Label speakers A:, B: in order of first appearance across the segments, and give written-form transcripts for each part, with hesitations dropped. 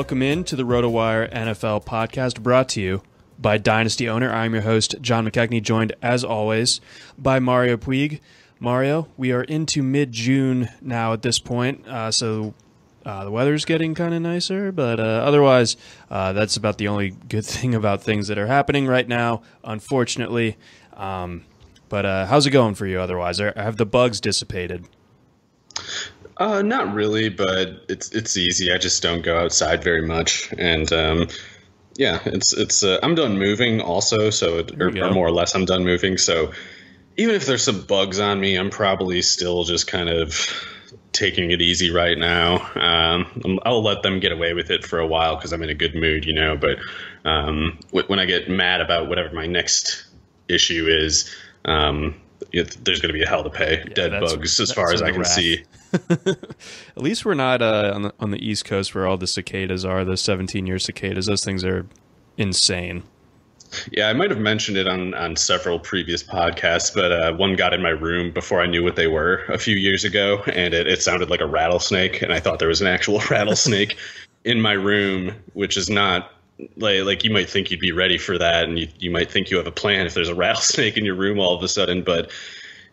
A: Welcome in to the RotoWire NFL podcast, brought to you by Dynasty owner. I'm your host, John McKechnie, joined as always by Mario Puig. Mario, we are into mid-June now at this point, so the weather's getting kind of nicer, but otherwise, that's about the only good thing about things that are happening right now, unfortunately. But how's it going for you otherwise? Have the bugs dissipated?
B: Not really, but it's easy. I just don't go outside very much, and yeah, it's I'm done moving also, or more or less I'm done moving. So even if there's some bugs on me, I'm probably still just kind of taking it easy right now. I'll let them get away with it for a while because I'm in a good mood, you know. But when I get mad about whatever my next issue is, there's going to be a hell to pay. Yeah, dead bugs as far as I can see.
A: At least we're not on the East Coast where all the cicadas are, the 17-year cicadas. Those things are insane.
B: Yeah, I might have mentioned it on several previous podcasts, but one got in my room before I knew what they were a few years ago, and it sounded like a rattlesnake, and I thought there was an actual rattlesnake in my room, which is not like you might think you'd be ready for that, and you might think you have a plan if there's a rattlesnake in your room all of a sudden, but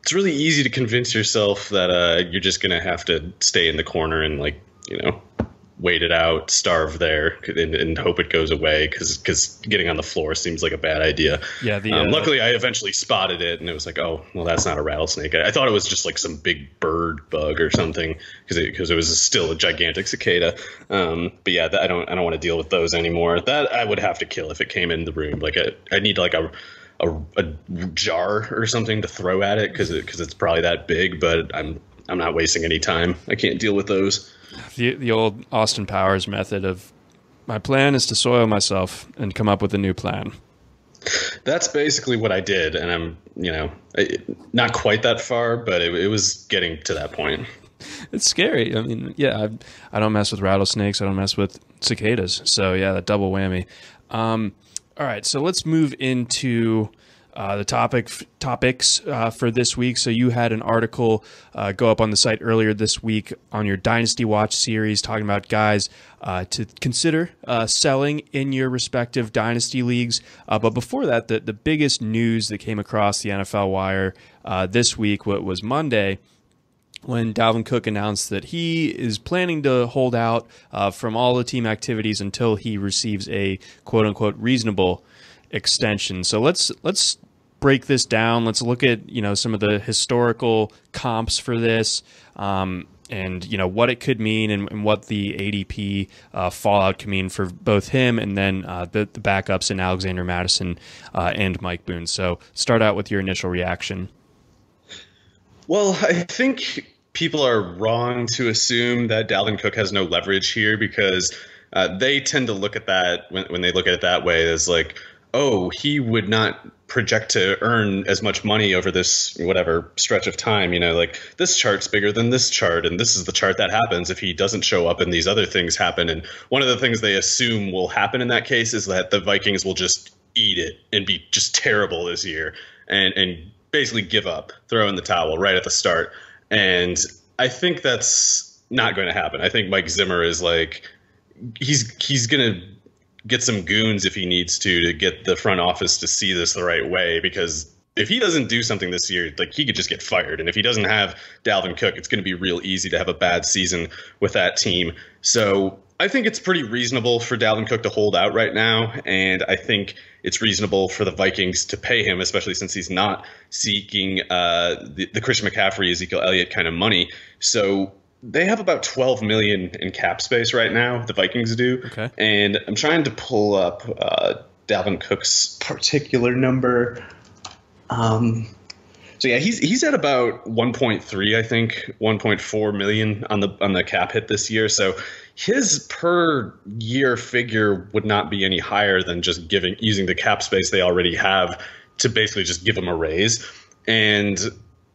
B: it's really easy to convince yourself that you're just going to have to stay in the corner and, like, you know, wait it out, starve there, and hope it goes away because getting on the floor seems like a bad idea.
A: Yeah.
B: Luckily, I eventually spotted it, and it was like, oh, well, that's not a rattlesnake. I thought it was just like some big bird bug or something because it was still a gigantic cicada. But yeah, I don't want to deal with those anymore. That I would have to kill if it came in the room. Like I need like a jar or something to throw at it because it's probably that big, but I'm not wasting any time. I can't deal with those.
A: The old Austin Powers method of my plan is to soil myself and come up with a new plan.
B: That's basically what I did, and I'm, not quite that far, but it was getting to that point.
A: It's scary. I mean, yeah, I don't mess with rattlesnakes. I don't mess with cicadas. So yeah, that double whammy. All right, so let's move into the topics for this week. So you had an article go up on the site earlier this week on your Dynasty Watch series talking about guys to consider selling in your respective Dynasty leagues. But before that, the biggest news that came across the NFL wire this week was Monday, when Dalvin Cook announced that he is planning to hold out from all the team activities until he receives a quote-unquote reasonable extension. So let's break this down. Let's look at some of the historical comps for this, and what it could mean and what the ADP fallout could mean for both him and then the backups in Alexander Mattison and Mike Boone. So start out with your initial reaction.
B: Well, I think people are wrong to assume that Dalvin Cook has no leverage here because they tend to look at that when they look at it that way as like, oh, he would not project to earn as much money over this whatever stretch of time. Like this chart's bigger than this chart, and this is the chart that happens if he doesn't show up and these other things happen. And one of the things they assume will happen in that case is that the Vikings will just eat it and be just terrible this year and basically give up, throw in the towel right at the start. And I think that's not going to happen. I think Mike Zimmer is like, he's going to get some goons if he needs to get the front office to see this the right way, because if he doesn't do something this year, like, he could just get fired. And if he doesn't have Dalvin Cook, it's going to be real easy to have a bad season with that team. So I think it's pretty reasonable for Dalvin Cook to hold out right now, and I think it's reasonable for the Vikings to pay him, especially since he's not seeking the Christian McCaffrey, Ezekiel Elliott kind of money. So they have about $12 million in cap space right now, the Vikings do. Okay. And I'm trying to pull up Dalvin Cook's particular number. So yeah, he's at about 1.3, I think, 1.4 million on the cap hit this year. So his per year figure would not be any higher than just using the cap space they already have to basically just give him a raise. And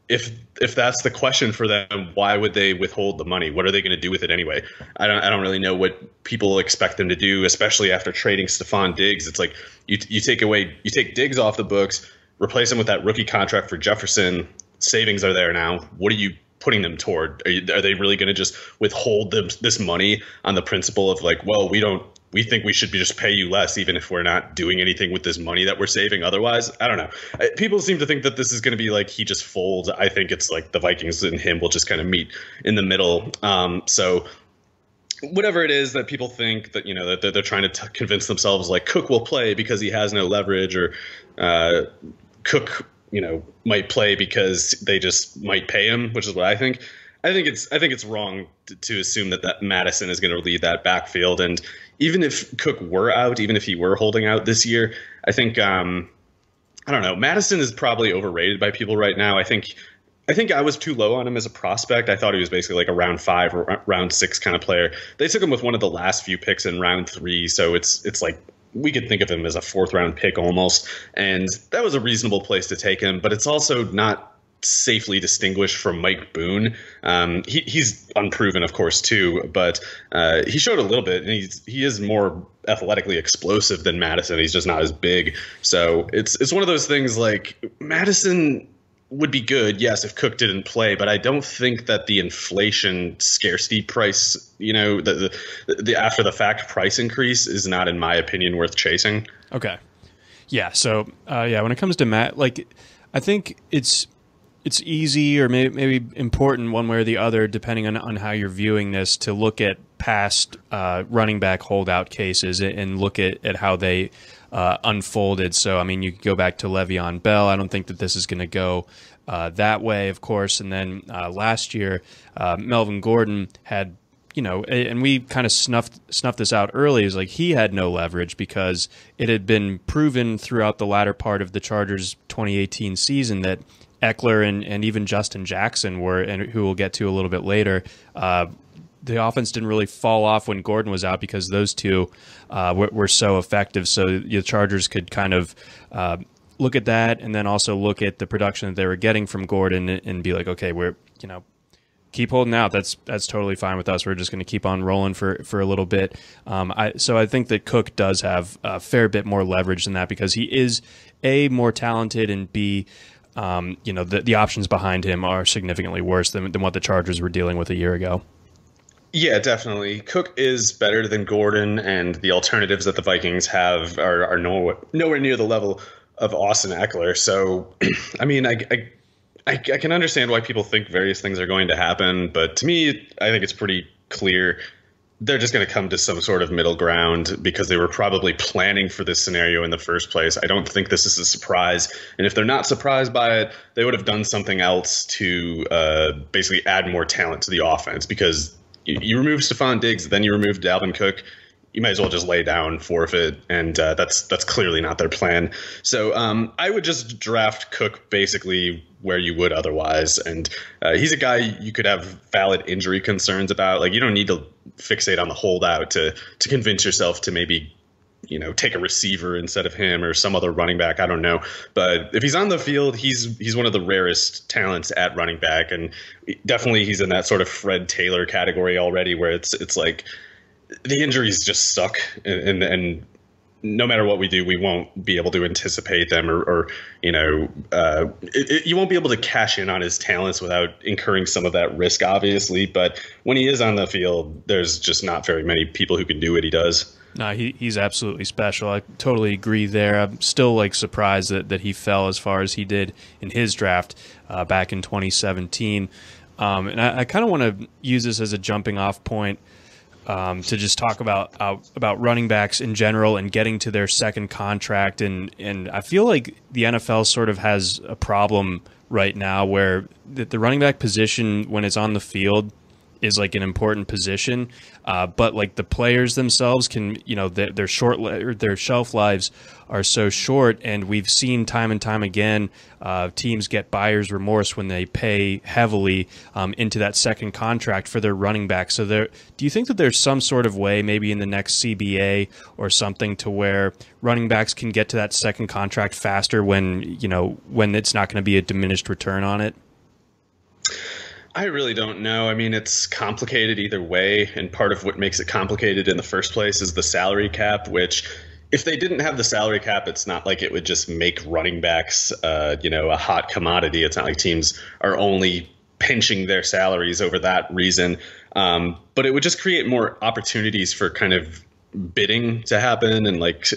B: if that's the question for them, why would they withhold the money? What are they going to do with it anyway? I don't really know what people expect them to do, especially after trading Stephon Diggs. It's like you take Diggs off the books, replace him with that rookie contract for Jefferson. Savings are there now. What do you putting them toward? Are they really going to just withhold this money on the principle of like, well, we think we should just pay you less, even if we're not doing anything with this money that we're saving otherwise? I don't know. People seem to think that this is going to be like he just folds. I think it's like the Vikings and him will just kind of meet in the middle. So whatever it is that people think that, that they're trying to convince themselves like Cook will play because he has no leverage, or Cook, might play because they just might pay him, which is what I think. I think it's wrong to assume that Madison is going to lead that backfield. And even if Cook were out, even if he were holding out this year, I think I don't know. Madison is probably overrated by people right now. I think I was too low on him as a prospect. I thought he was basically like a round 5 or round 6 kind of player. They took him with one of the last few picks in round 3, so it's like we could think of him as a 4th round pick almost, and that was a reasonable place to take him. But it's also not safely distinguished from Mike Boone. He's unproven, of course, too, but he showed a little bit, and he is more athletically explosive than Madison. He's just not as big. So it's one of those things like Madison would be good, yes, if Cook didn't play, but I don't think that the inflation scarcity price, the after the fact price increase is not, in my opinion, worth chasing.
A: Okay. Yeah. So, when it comes to Matt, like, I think it's easy or maybe important one way or the other, depending on how you're viewing this, to look at past running back holdout cases and look at how they unfolded. So, I mean, you could go back to Le'Veon Bell. I don't think that this is going to go that way, of course. And then last year, Melvin Gordon had, and we kind of snuffed this out early, is like he had no leverage because it had been proven throughout the latter part of the Chargers 2018 season that Eckler and even Justin Jackson were, and who we'll get to a little bit later, the offense didn't really fall off when Gordon was out because those two were so effective. So the Chargers could kind of look at that and then also look at the production that they were getting from Gordon and be like, okay, we're, keep holding out. That's totally fine with us. We're just going to keep on rolling for a little bit. So I think that Cook does have a fair bit more leverage than that because he is A, more talented, and B, the options behind him are significantly worse than what the Chargers were dealing with a year ago.
B: Yeah, definitely. Cook is better than Gordon, and the alternatives that the Vikings have are nowhere near the level of Austin Eckler. So, I mean, I can understand why people think various things are going to happen, but to me, I think it's pretty clear they're just going to come to some sort of middle ground because they were probably planning for this scenario in the first place. I don't think this is a surprise. And if they're not surprised by it, they would have done something else to basically add more talent to the offense, because you remove Stephon Diggs, then you remove Dalvin Cook. You might as well just lay down, forfeit, and that's clearly not their plan. So I would just draft Cook basically where you would otherwise, and he's a guy you could have valid injury concerns about. Like, you don't need to fixate on the holdout to convince yourself to maybe take a receiver instead of him or some other running back. I don't know, but if he's on the field, he's one of the rarest talents at running back, and definitely he's in that sort of Fred Taylor category already, where it's like the injuries just suck, and no matter what we do, we won't be able to anticipate them, or you won't be able to cash in on his talents without incurring some of that risk, obviously. But when he is on the field, there's just not very many people who can do what he does.
A: No, he's absolutely special. I totally agree there. I'm still surprised that he fell as far as he did in his draft back in 2017. And I kind of want to use this as a jumping off point to just talk about running backs in general and getting to their second contract. And I feel like the NFL sort of has a problem right now where the running back position, when it's on the field, is an important position, but the players themselves can, their shelf lives are so short, and we've seen time and time again teams get buyer's remorse when they pay heavily into that second contract for their running back. So do you think that there's some sort of way, maybe in the next CBA or something, to where running backs can get to that second contract faster when it's not going to be a diminished return on it?
B: I really don't know. I mean, it's complicated either way, and part of what makes it complicated in the first place is the salary cap, which, if they didn't have the salary cap, it's not like it would just make running backs, a hot commodity. It's not like teams are only pinching their salaries over that reason. But it would just create more opportunities for kind of bidding to happen, and like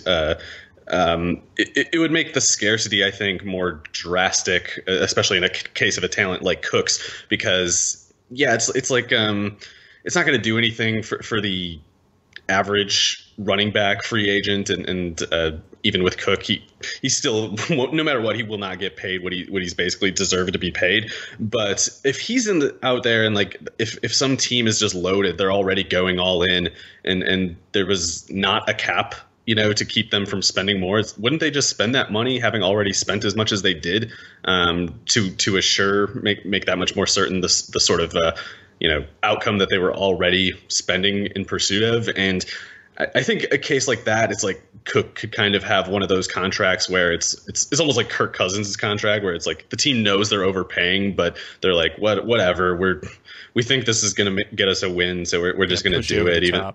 B: it would make the scarcity, I think, more drastic, especially in a case of a talent like Cooks, because it's like it's not going to do anything for the average running back free agent, and even with Cook, he still, no matter what, he will not get paid what he's basically deserved to be paid. But if he's out there, and like if some team is just loaded, they're already going all in, and there was not a cap, to keep them from spending more, wouldn't they just spend that money, having already spent as much as they did, to assure make that much more certain the sort of outcome that they were already spending in pursuit of? And I think a case like that, it's like Cook could kind of have one of those contracts where it's almost like Kirk Cousins' contract, where it's like the team knows they're overpaying, but they're like, whatever, we think this is going to get us a win, so we're just going to do it. Even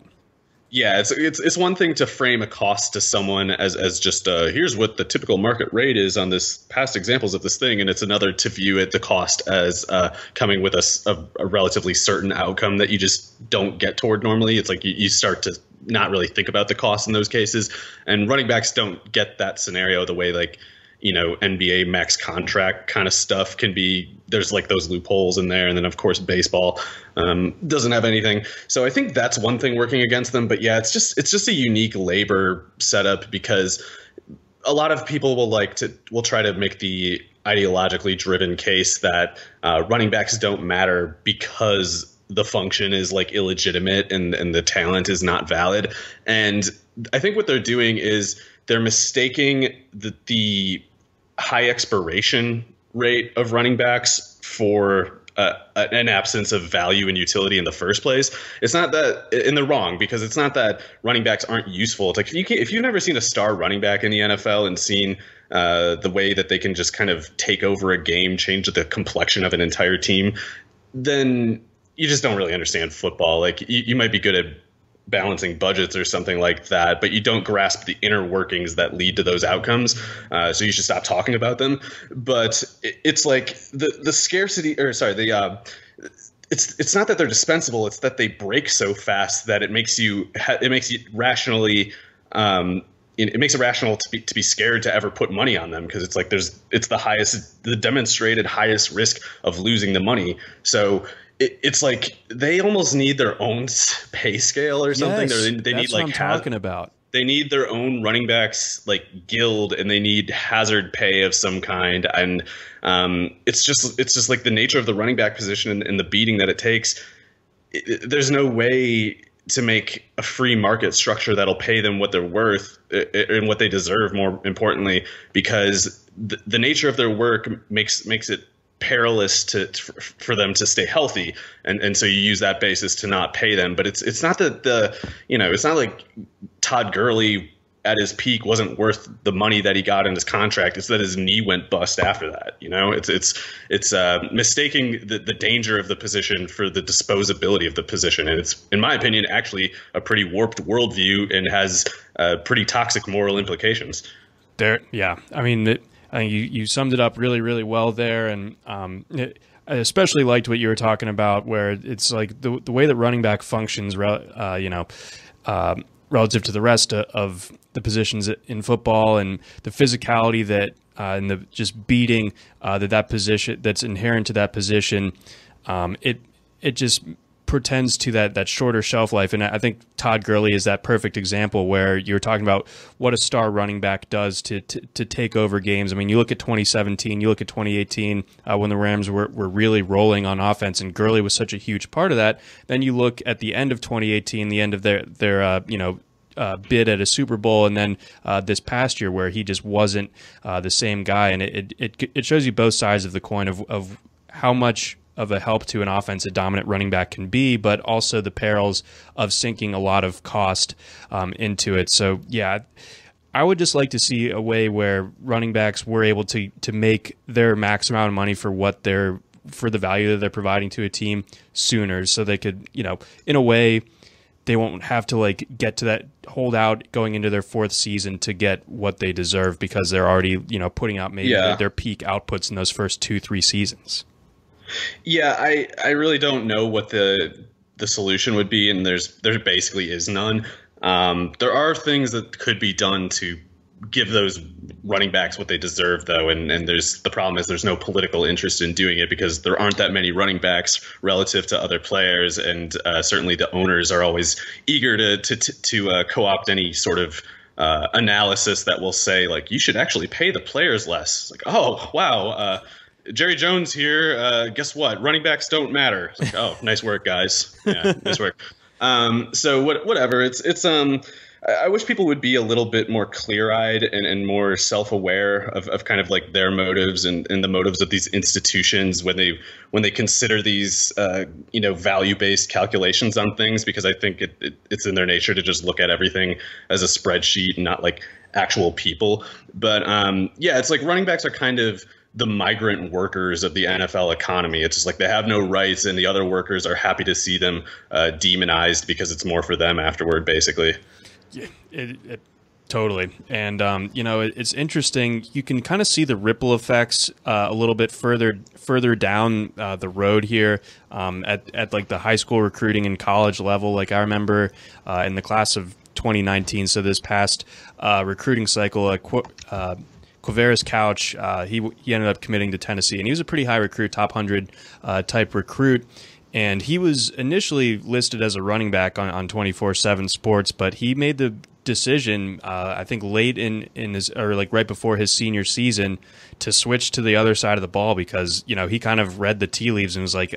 B: yeah, it's one thing to frame a cost to someone as just here's what the typical market rate is on this past examples of this thing, and it's another to view the cost as coming with a relatively certain outcome that you just don't get toward normally. It's like you start to not really think about the cost in those cases, and running backs don't get that scenario the way like NBA max contract kind of stuff can be. There's like those loopholes in there, and then of course baseball doesn't have anything. So I think that's one thing working against them. But yeah, it's just a unique labor setup, because a lot of people will try to make the ideologically driven case that running backs don't matter because the function is like illegitimate and the talent is not valid. And I think what they're doing is they're mistaking the high expiration rate of running backs for an absence of value and utility in the first place. It's not that, and they're wrong, because it's not that running backs aren't useful. It's like if you've never seen a star running back in the NFL and seen the way that they can just kind of take over a game, change the complexion of an entire team, then you just don't really understand football. Like you might be good at balancing budgets or something like that, but you don't grasp the inner workings that lead to those outcomes. So you should stop talking about them. But it's like the scarcity, or sorry, it's not that they're dispensable. It's that they break so fast that it makes it rationally. It makes it rational to be scared to ever put money on them, because it's like it's the demonstrated highest risk of losing the money. So it's like they almost need their own pay scale or something.
A: Yes,
B: they need like
A: what I'm talking about.
B: They need their own running backs like guild, and they need hazard pay of some kind. And it's just like the nature of the running back position and the beating that it takes. There's no way to make a free market structure that'll pay them what they're worth and what they deserve, more importantly, because the nature of their work makes it perilous for them to stay healthy, and so you use that basis to not pay them. But it's not that it's not like Todd Gurley at his peak wasn't worth the money that he got in his contract. It's that his knee went bust after that. It's mistaking the danger of the position for the disposability of the position, and it's, in my opinion, actually a pretty warped worldview and has pretty toxic moral implications.
A: Yeah, I mean, I think you summed it up really, really well there, and I especially liked what you were talking about, where it's like the way that running back functions, relative to the rest of the positions in football, and the physicality that and the just beating that position that's inherent to that position. It just pretends to that shorter shelf life. And I think Todd Gurley is that perfect example, where you're talking about what a star running back does to take over games. I mean, you look at 2017, you look at 2018, when the Rams were really rolling on offense, and Gurley was such a huge part of that. Then you look at the end of 2018, the end of their bid at a Super Bowl, and then this past year where he just wasn't the same guy. And it shows you both sides of the coin of how much of a help to an offense a dominant running back can be, but also the perils of sinking a lot of cost into it. So yeah, I would just like to see a way where running backs were able to make their max amount of money for the value that they're providing to a team sooner, so they could, in a way, they won't have to get to that holdout going into their fourth season to get what they deserve, because they're already, putting out maybe their peak outputs in those first 2-3 seasons.
B: Yeah, I really don't know what the solution would be, and there basically is none. There are things that could be done to give those running backs what they deserve, though, and the problem is there's no political interest in doing it because there aren't that many running backs relative to other players, and certainly the owners are always eager to co-opt any sort of analysis that will say, like, you should actually pay the players less. Like, oh wow, Jerry Jones here. Guess what? Running backs don't matter. It's like, oh, nice work, guys. Yeah, nice work. So whatever. I wish people would be a little bit more clear-eyed and more self-aware of kind of like their motives and the motives of these institutions when they consider these value-based calculations on things, because I think it's in their nature to just look at everything as a spreadsheet and not like actual people. But it's like running backs are kind of the migrant workers of the NFL economy. It's just like they have no rights, and the other workers are happy to see them demonized because it's more for them afterward, basically.
A: Yeah, totally. And, it's interesting. You can kind of see the ripple effects a little bit further down the road here at like the high school recruiting and college level. Like I remember in the class of 2019, so this past recruiting cycle, Quavaris Couch, he ended up committing to Tennessee, and he was a pretty high recruit, top 100 type recruit. And he was initially listed as a running back on 24/7 Sports, but he made the decision, I think late in his, or like right before his senior season, to switch to the other side of the ball because, he kind of read the tea leaves and was like,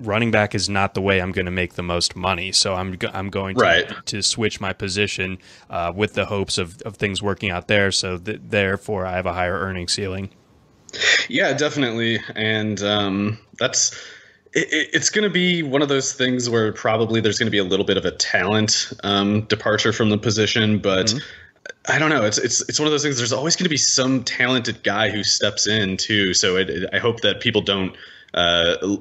A: running back is not the way I'm going to make the most money. So I'm going to switch my position with the hopes of things working out there. So therefore I have a higher earning ceiling.
B: Yeah, definitely. And it's going to be one of those things where probably there's going to be a little bit of a talent departure from the position, but I don't know. It's one of those things. There's always going to be some talented guy who steps in too. So I hope that people don't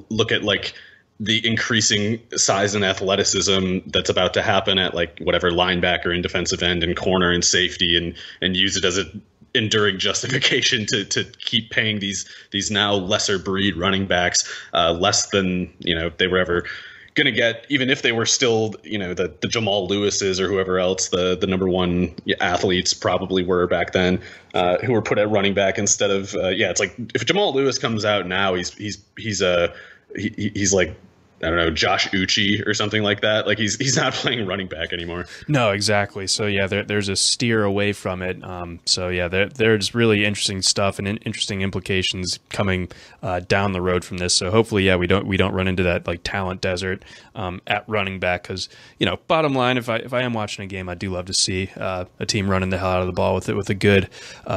B: look at like the increasing size and athleticism that's about to happen at like whatever linebacker and defensive end and corner and safety and use it as a enduring justification to keep paying these now lesser breed running backs less than they were ever going to get, even if they were still the Jamal Lewis's or whoever else the number one athletes probably were back then, who were put at running back instead of it's like if Jamal Lewis comes out now, he's like, I don't know, Josh Uche or something like that. Like he's not playing running back anymore.
A: No, exactly. So yeah, there's a steer away from it. There's really interesting stuff and interesting implications coming down the road from this. So hopefully, we don't run into that like talent desert at running back, because bottom line, if I am watching a game, I do love to see a team running the hell out of the ball with a good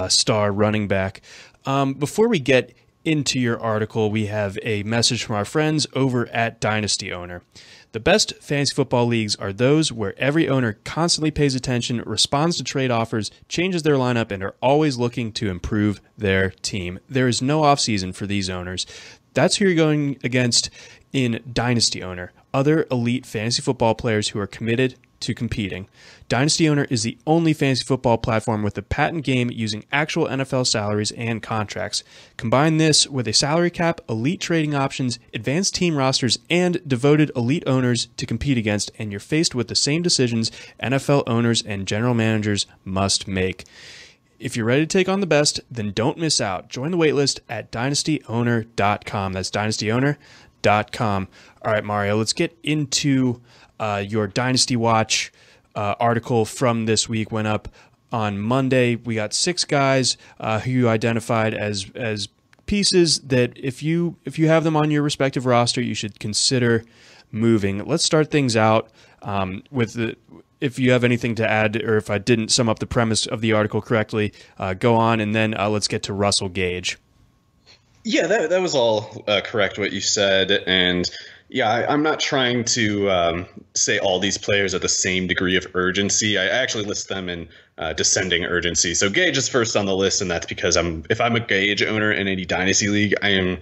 A: star running back. Before we get into your article, we have a message from our friends over at Dynasty Owner. The best fantasy football leagues are those where every owner constantly pays attention, responds to trade offers, changes their lineup, and are always looking to improve their team. There is no offseason for these owners. That's who you're going against in Dynasty Owner, other elite fantasy football players who are committed to competing. Dynasty Owner is the only fantasy football platform with a patent game using actual NFL salaries and contracts. Combine this with a salary cap, elite trading options, advanced team rosters, and devoted elite owners to compete against, and you're faced with the same decisions NFL owners and general managers must make. If you're ready to take on the best, then don't miss out. Join the waitlist at dynastyowner.com. That's dynastyowner.com. All right, Mario, let's get into your Dynasty Watch article from this week. Went up on Monday. We got 6 guys who you identified as pieces that if you have them on your respective roster, you should consider moving. Let's start things out with if you have anything to add, or if I didn't sum up the premise of the article correctly, go on, and then let's get to Russell Gage.
B: Yeah, that was all correct what you said, and yeah, I'm not trying to say all these players are the same degree of urgency. I actually list them in descending urgency. So Gage is first on the list, and that's because if I'm a Gage owner in any Dynasty league, I am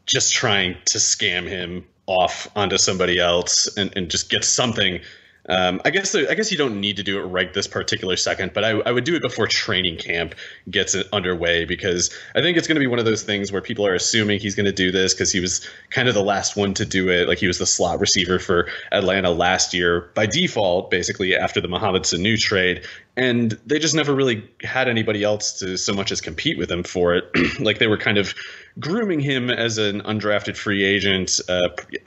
B: just trying to scam him off onto somebody else and just get something I guess you don't need to do it right this particular second, but I would do it before training camp gets underway, because I think it's going to be one of those things where people are assuming he's going to do this because he was kind of the last one to do it. Like, he was the slot receiver for Atlanta last year by default, basically after the Mohamed Sanu trade, and they just never really had anybody else to so much as compete with him for it. Like, they were kind of grooming him as an undrafted free agent,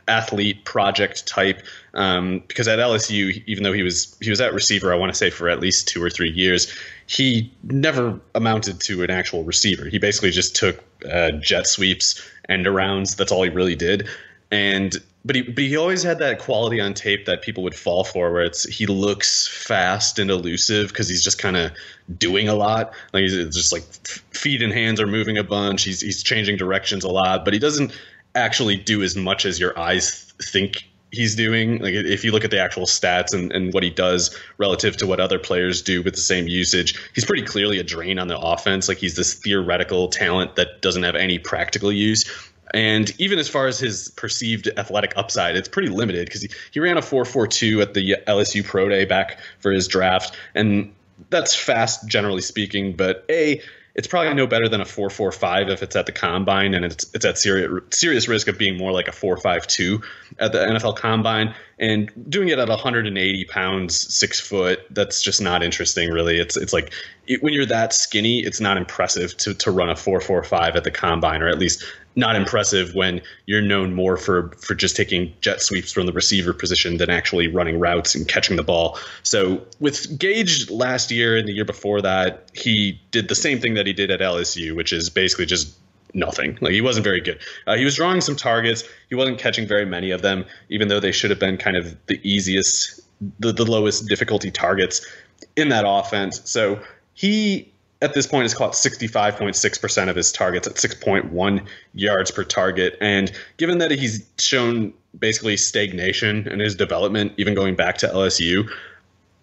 B: athlete project type, because at LSU, even though he was at receiver, I want to say for at least 2 or 3 years, he never amounted to an actual receiver. He basically just took jet sweeps, end arounds. That's all he really did. But he always had that quality on tape that people would fall for, where he looks fast and elusive because he's just kind of doing a lot. Like, he's just like feet and hands are moving a bunch. He's changing directions a lot, but he doesn't actually do as much as your eyes think he's doing. Like, if you look at the actual stats and what he does relative to what other players do with the same usage, he's pretty clearly a drain on the offense. Like, he's this theoretical talent that doesn't have any practical use. And even as far as his perceived athletic upside, it's pretty limited, because he ran a 4.42 at the LSU Pro Day back for his draft. And that's fast, generally speaking. But it's probably no better than a 4.45 if it's at the combine, and it's at serious risk of being more like a 4.52 at the NFL combine. And doing it at 180 pounds, 6 foot, that's just not interesting, really. It's like, when you're that skinny, it's not impressive to run a 4.45 at the combine, or at least not impressive when you're known more for just taking jet sweeps from the receiver position than actually running routes and catching the ball. So with Gage last year and the year before that, he did the same thing that he did at LSU, which is basically just nothing. Like, he wasn't very good. He was drawing some targets. He wasn't catching very many of them, even though they should have been kind of the easiest, the lowest difficulty targets in that offense. So he, at this point, has caught 65.6% of his targets at 6.1 yards per target. And given that he's shown basically stagnation in his development, even going back to LSU,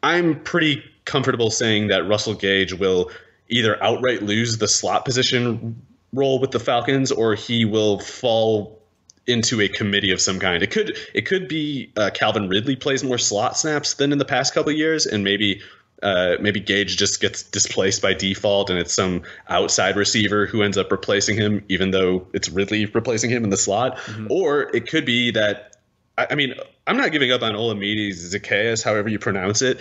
B: I'm pretty comfortable saying that Russell Gage will either outright lose the slot position role with the Falcons, or he will fall into a committee of some kind. It could be Calvin Ridley plays more slot snaps than in the past couple of years, and maybe Gage just gets displaced by default, and it's some outside receiver who ends up replacing him, even though it's Ridley replacing him in the slot. Mm-hmm. Or it could be that, I mean, I'm not giving up on Olamide Zaccheaus, however you pronounce it.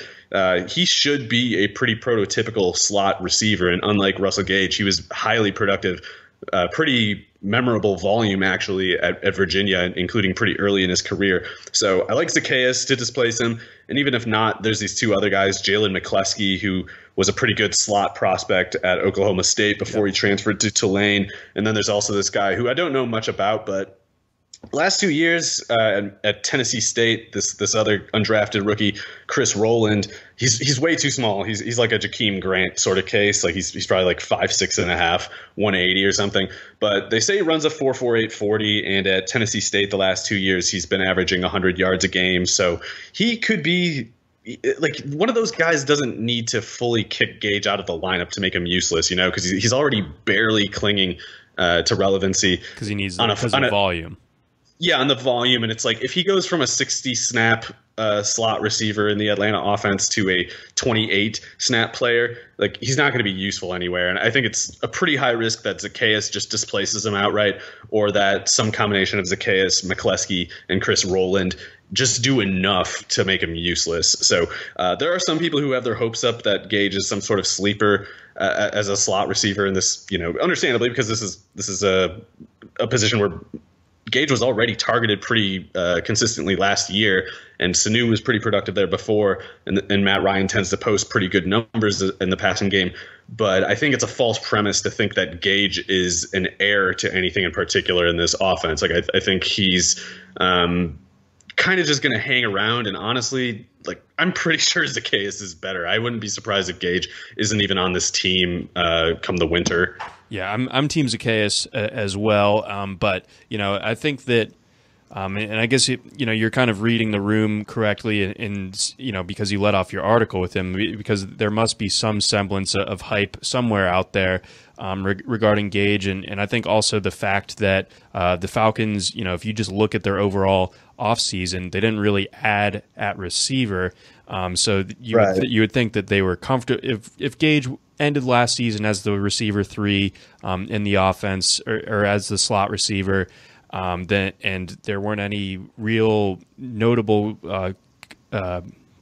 B: He should be a pretty prototypical slot receiver, and unlike Russell Gage, he was highly productive, pretty memorable volume actually at Virginia, including pretty early in his career. So I like Zaccheaus to displace him. And even if not, there's these two other guys, Jalen McCleskey, who was a pretty good slot prospect at Oklahoma State before he transferred to Tulane. And then there's also this guy who I don't know much about, but last 2 years at Tennessee State, this other undrafted rookie, Chris Roland, he's way too small. He's like a Jakeem Grant sort of case. Like, he's probably like 5'6.5", 180 or something. But they say he runs a 4.48 40, and at Tennessee State the last 2 years he's been averaging 100 yards a game. So he could be like one of those guys. Doesn't need to fully kick Gage out of the lineup to make him useless, because he's already barely clinging to relevancy
A: because he needs because of volume.
B: Yeah, on the volume. And it's like, if he goes from a 60 snap slot receiver in the Atlanta offense to a 28 snap player, like, he's not going to be useful anywhere. And I think it's a pretty high risk that Zaccheaus just displaces him outright, or that some combination of Zaccheaus, McCleskey, and Chris Roland just do enough to make him useless. So there are some people who have their hopes up that Gage is some sort of sleeper as a slot receiver in this, understandably, because this is a position where Gage was already targeted pretty consistently last year, and Sanu was pretty productive there before, and Matt Ryan tends to post pretty good numbers in the passing game. But I think it's a false premise to think that Gage is an heir to anything in particular in this offense. Like, I think he's kind of just going to hang around, and honestly, like, I'm pretty sure Zaccheaus is better. I wouldn't be surprised if Gage isn't even on this team come the winter.
A: Yeah, I'm Team Zaccheaus as well. But I think that And I guess you're kind of reading the room correctly, and because you let off your article with him, because there must be some semblance of hype somewhere out there regarding Gage, and I think also the fact that the Falcons, if you just look at their overall offseason, they didn't really add at receiver, so you would think that they were comfortable if Gage ended last season as the receiver 3 in the offense or as the slot receiver. And there weren't any real notable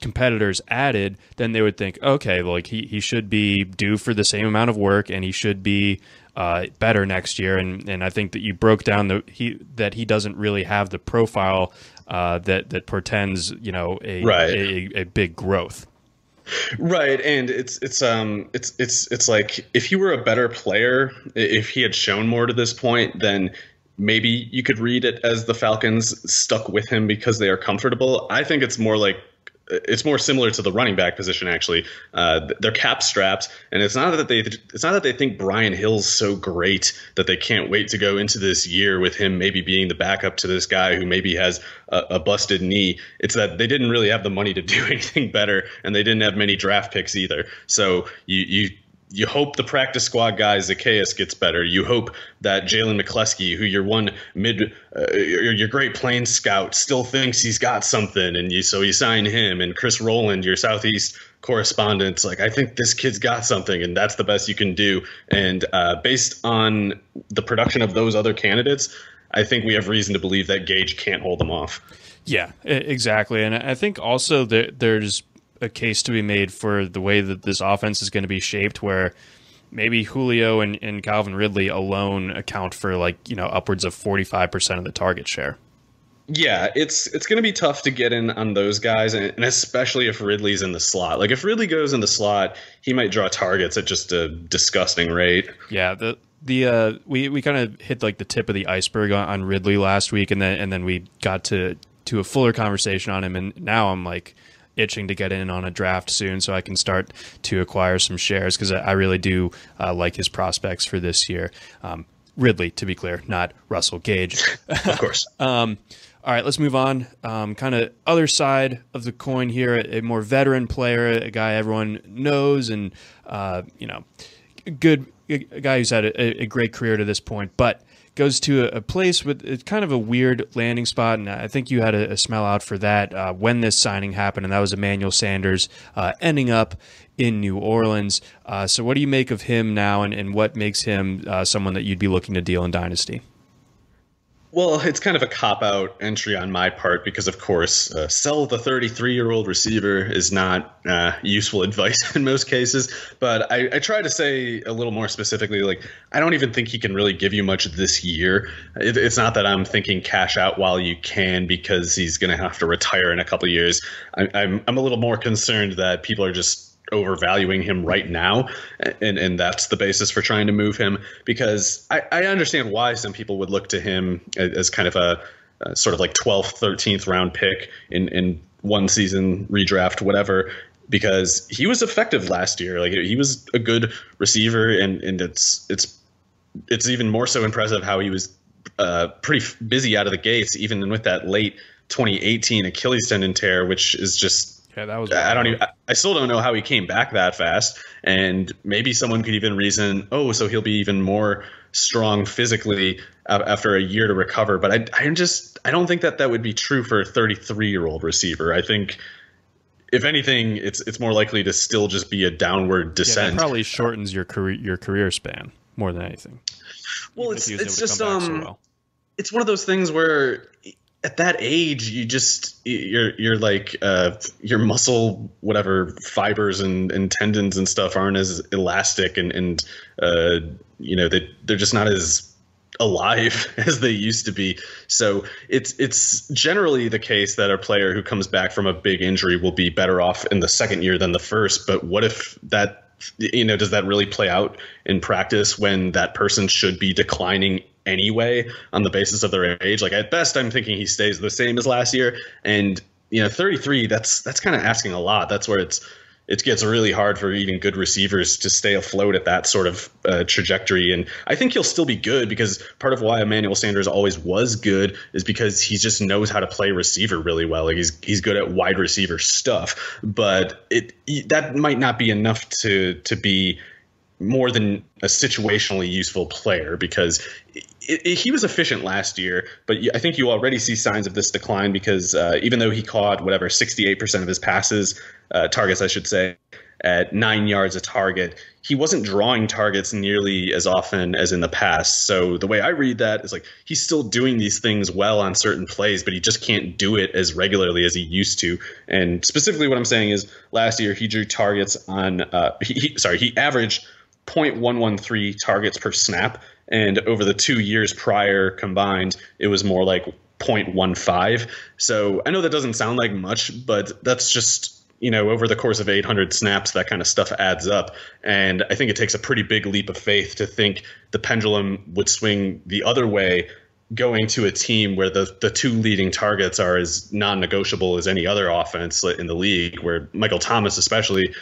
A: competitors added, then they would think, okay, like he should be due for the same amount of work, and he should be better next year. And I think that you broke down that he doesn't really have the profile that portends, a big growth.
B: Right, and it's like if he were a better player, if he had shown more to this point, then maybe you could read it as the Falcons stuck with him because they are comfortable. I think it's more similar to the running back position. Actually, they're cap strapped, and it's not that they think Brian Hill's so great that they can't wait to go into this year with him maybe being the backup to this guy who maybe has a busted knee. It's that they didn't really have the money to do anything better, and they didn't have many draft picks either. So you hope the practice squad guy Zacchaeus gets better. You hope that Jalen McCleskey, who your Great Plains scout, still thinks he's got something, and so you sign him. And Chris Roland, your Southeast correspondent, like, I think this kid's got something, and that's the best you can do. And based on the production of those other candidates, I think we have reason to believe that Gage can't hold them off.
A: Yeah, exactly. And I think also that there's a case to be made for the way that this offense is going to be shaped, where maybe Julio and Calvin Ridley alone account for upwards of 45% of the target share.
B: Yeah, it's going to be tough to get in on those guys, and especially if Ridley's in the slot. Like, if Ridley goes in the slot, he might draw targets at just a disgusting rate.
A: Yeah, we kind of hit the tip of the iceberg on Ridley last week, and then we got to a fuller conversation on him, and now I'm itching to get in on a draft soon so I can start to acquire some shares, because I really do like his prospects for this year. Ridley, to be clear, not Russell Gage.
B: Of course.
A: All right, let's move on. Kind of other side of the coin here, a more veteran player, a guy everyone knows, and a guy who's had a great career to this point, but goes to a place with it's kind of a weird landing spot, and I think you had a smell out for that when this signing happened, and that was Emmanuel Sanders ending up in New Orleans. So what do you make of him now, and what makes him someone that you'd be looking to deal in Dynasty?
B: Well, it's kind of a cop-out entry on my part because, of course, sell the 33-year-old receiver is not useful advice in most cases. But I try to say a little more specifically, I don't even think he can really give you much this year. It's not that I'm thinking cash out while you can, because he's going to have to retire in a couple of years. I'm a little more concerned that people are just overvaluing him right now, and that's the basis for trying to move him, because I understand why some people would look to him as kind of a sort of 12th, 13th round pick in one season redraft, whatever, because he was effective last year. He was a good receiver, and it's even more so impressive how he was pretty busy out of the gates, even with that late 2018 Achilles tendon tear, which is just,
A: yeah, that was.
B: I still don't know how he came back that fast, and maybe someone could even reason, so he'll be even more strong physically after a year to recover. But I don't think that would be true for a 33-year-old receiver. I think, if anything, it's more likely to still just be a downward descent.
A: Yeah, that probably shortens your career span more than anything.
B: Well, it's just it's one of those things where, at that age, you're your muscle, whatever, fibers and tendons and stuff aren't as elastic, and they're just not as alive as they used to be. So it's generally the case that a player who comes back from a big injury will be better off in the second year than the first. But what if that, does that really play out in practice when that person should be declining anyway on the basis of their age? At best, I'm thinking he stays the same as last year, and 33, that's kind of asking a lot. That's where it's it gets really hard for even good receivers to stay afloat at that sort of trajectory. And I think he'll still be good, because part of why Emmanuel Sanders always was good is because he just knows how to play receiver really well. Like he's good at wide receiver stuff, but that might not be enough to be more than a situationally useful player, because he was efficient last year, but I think you already see signs of this decline, because even though he caught 68% of his passes, targets I should say, at 9 yards a target, he wasn't drawing targets nearly as often as in the past. So the way I read that is like he's still doing these things well on certain plays, but he just can't do it as regularly as he used to. And specifically what I'm saying is last year he drew targets on he averaged 0.113 targets per snap, and over the 2 years prior combined, it was more like 0.15. So I know that doesn't sound like much, but that's just, over the course of 800 snaps, that kind of stuff adds up. And I think it takes a pretty big leap of faith to think the pendulum would swing the other way, going to a team where the two leading targets are as non-negotiable as any other offense in the league, where Michael Thomas especially,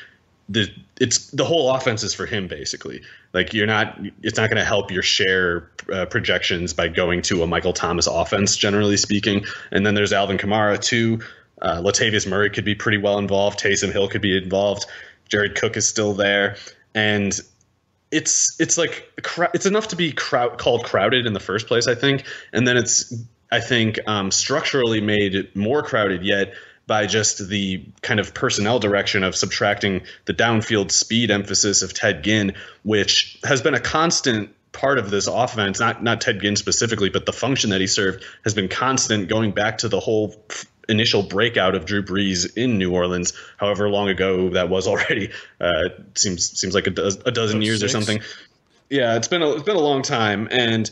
B: the whole offense is for him basically. Like it's not going to help your share projections by going to a Michael Thomas offense, generally speaking. And then there's Alvin Kamara too. Latavius Murray could be pretty well involved. Taysom Hill could be involved. Jared Cook is still there, and it's enough to be called crowded in the first place, I think. And then it's structurally made more crowded yet by just the kind of personnel direction of subtracting the downfield speed emphasis of Ted Ginn, which has been a constant part of this offense, not Ted Ginn specifically, but the function that he served has been constant going back to the whole initial breakout of Drew Brees in New Orleans, however long ago that was already. Seems like a dozen years or something. Yeah, it's been a long time. And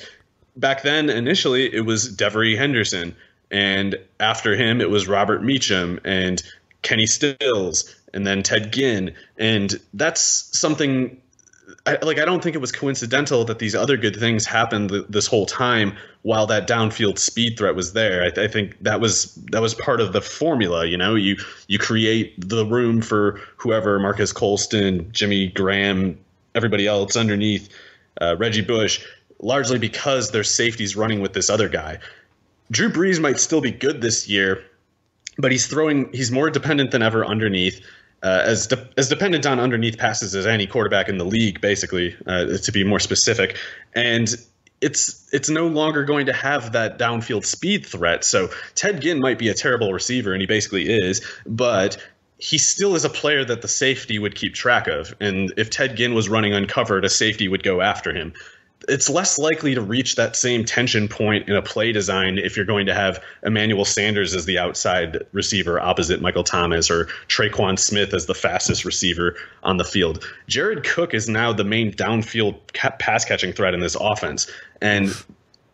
B: back then, initially, it was Devery Henderson. And after him, it was Robert Meacham and Kenny Stills and then Ted Ginn. And that's something I don't think it was coincidental that these other good things happened this whole time while that downfield speed threat was there. I think that was part of the formula. You create the room for whoever, Marcus Colston, Jimmy Graham, everybody else underneath, Reggie Bush, largely because there's safeties running with this other guy. Drew Brees might still be good this year, but he's more dependent than ever underneath, as dependent on underneath passes as any quarterback in the league, basically, to be more specific. And it's no longer going to have that downfield speed threat. So Ted Ginn might be a terrible receiver, and he basically is, but he still is a player that the safety would keep track of. And if Ted Ginn was running uncovered, a safety would go after him. It's less likely to reach that same tension point in a play design if you're going to have Emmanuel Sanders as the outside receiver opposite Michael Thomas, or Traquan Smith as the fastest receiver on the field. Jared Cook is now the main downfield pass catching threat in this offense. And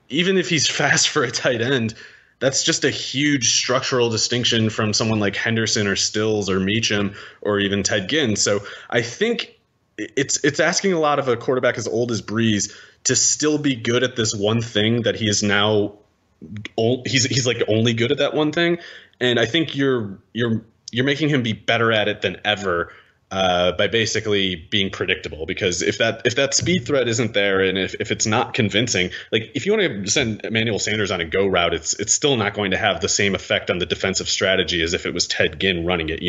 B: even if he's fast for a tight end, that's just a huge structural distinction from someone like Henderson or Stills or Meacham or even Ted Ginn. So I think it's asking a lot of a quarterback as old as Brees to still be good at this one thing that he is now. He's like only good at that one thing, and I think you're making him be better at it than ever by basically being predictable. Because if that speed threat isn't there, and if it's not convincing, like if you want to send Emmanuel Sanders on a go route, it's still not going to have the same effect on the defensive strategy as if it was Ted Ginn running it,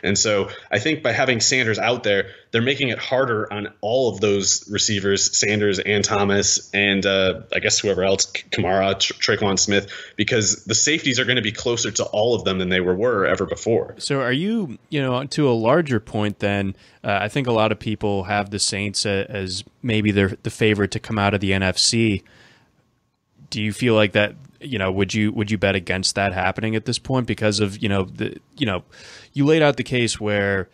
B: And so I think by having Sanders out there, they're making it harder on all of those receivers, Sanders and Thomas, and I guess whoever else, Kamara, Traquan Smith, because the safeties are going to be closer to all of them than they were ever before.
A: So are you, to a larger point then, I think a lot of people have the Saints as maybe they're the favorite to come out of the NFC. Do you feel like that, would you bet against that happening at this point because of, you laid out the case where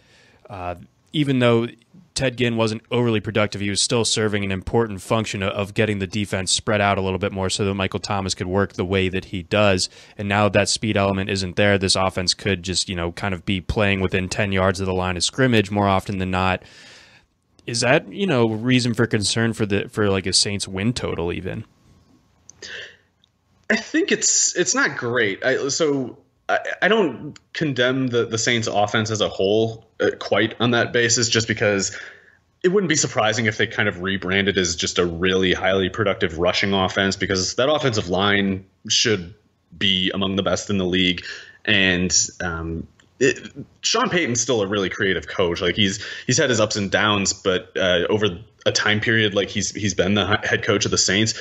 A: even though Ted Ginn wasn't overly productive, he was still serving an important function of getting the defense spread out a little bit more so that Michael Thomas could work the way that he does. And now that speed element isn't there, this offense could just, kind of be playing within 10 yards of the line of scrimmage more often than not. Is that, reason for concern for like a Saints win total even?
B: I think it's not great. So I don't condemn the Saints offense as a whole quite on that basis, just because it wouldn't be surprising if they kind of rebranded as just a really highly productive rushing offense, because that offensive line should be among the best in the league. And Sean Payton's still a really creative coach. Like he's had his ups and downs, but over a time period, like he's been the head coach of the Saints,